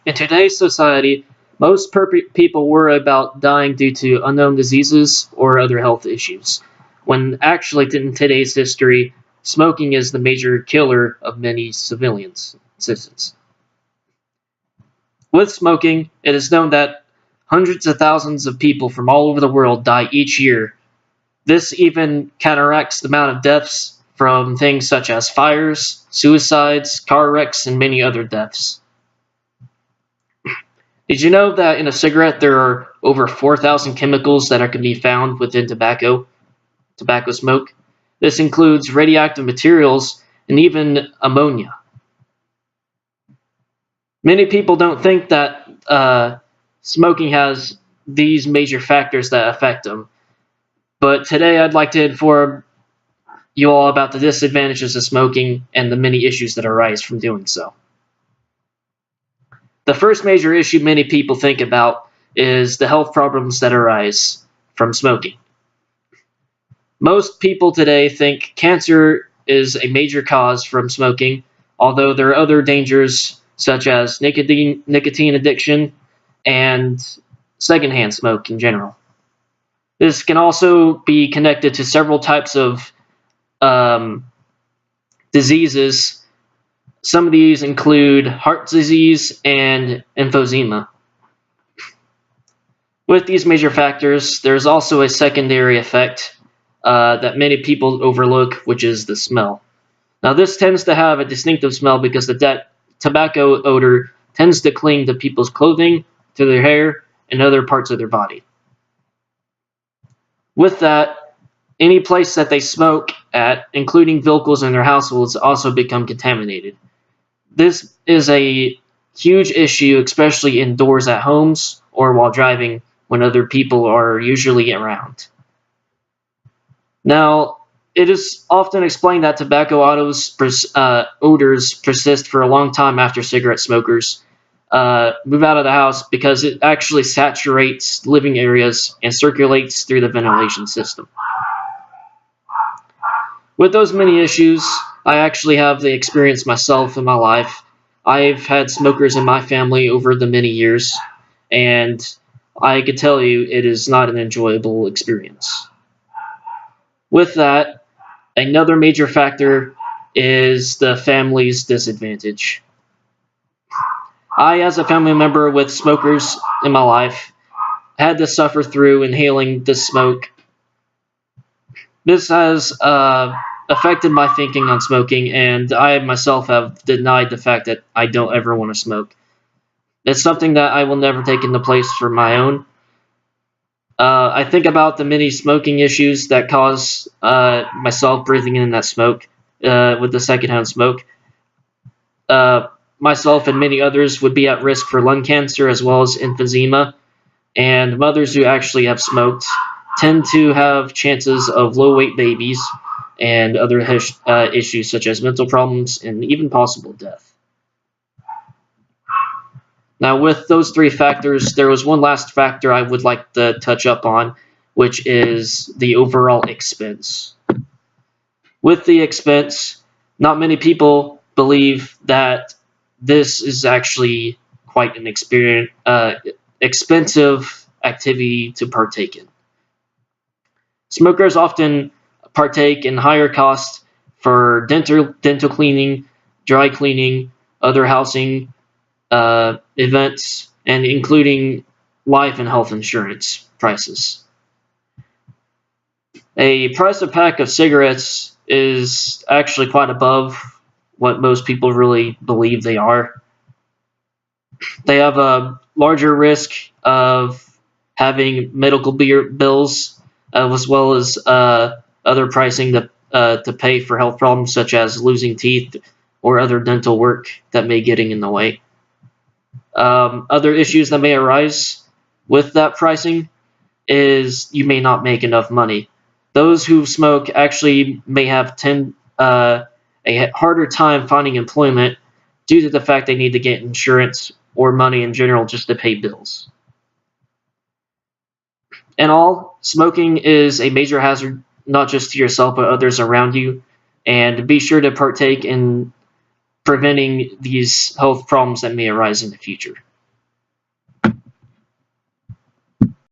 In today's society, most people worry about dying due to unknown diseases or other health issues, when actually, in today's history, smoking is the major killer of many citizens. With smoking, it is known that hundreds of thousands of people from all over the world die each year. This even counteracts the amount of deaths from things such as fires, suicides, car wrecks, and many other deaths. Did you know that in a cigarette there are over 4,000 chemicals that can be found within tobacco smoke? This includes radioactive materials and even ammonia. Many people don't think that smoking has these major factors that affect them, but today I'd like to inform you all about the disadvantages of smoking and the many issues that arise from doing so. The first major issue many people think about is the health problems that arise from smoking. Most people today think cancer is a major cause from smoking, although there are other dangers such as nicotine addiction and secondhand smoke in general. This can also be connected to several types of diseases. Some of these include heart disease and emphysema. With these major factors, there's also a secondary effect that many people overlook, which is the smell. Now, this tends to have a distinctive smell because the tobacco odor tends to cling to people's clothing, to their hair, and other parts of their body. With that, any place that they smoke at, including vehicles in their households, also become contaminated. This is a huge issue, especially indoors at homes or while driving when other people are usually around. Now, it is often explained that tobacco odors persist for a long time after cigarette smokers move out of the house because it actually saturates living areas and circulates through the ventilation system. With those many issues, I actually have the experience myself in my life. I've had smokers in my family over the many years, and I can tell you it is not an enjoyable experience. With that, another major factor is the family's disadvantage. I, as a family member with smokers in my life, had to suffer through inhaling the smoke. This has affected my thinking on smoking, and I myself have denied the fact that I don't ever want to smoke. It's something that I will never take into place for my own. I think about the many smoking issues that cause myself breathing in that smoke with the secondhand smoke. Myself and many others would be at risk for lung cancer as well as emphysema, and mothers who actually have smoked tend to have chances of low-weight babies and other issues such as mental problems and even possible death. Now, with those three factors, there was one last factor I would like to touch up on, which is the overall expense. With the expense, not many people believe that this is actually quite an expensive activity to partake in. Smokers often partake in higher costs for dental cleaning, dry cleaning, other housing events, and including life and health insurance prices. A price of pack of cigarettes is actually quite above what most people really believe they are. They have a larger risk of having medical bills as well as other pricing to pay for health problems such as losing teeth or other dental work that may get in the way. Other issues that may arise with that pricing is you may not make enough money. Those who smoke actually may have a harder time finding employment due to the fact they need to get insurance or money in general just to pay bills. In all, smoking is a major hazard not just to yourself but others around you, and be sure to partake in preventing these health problems that may arise in the future.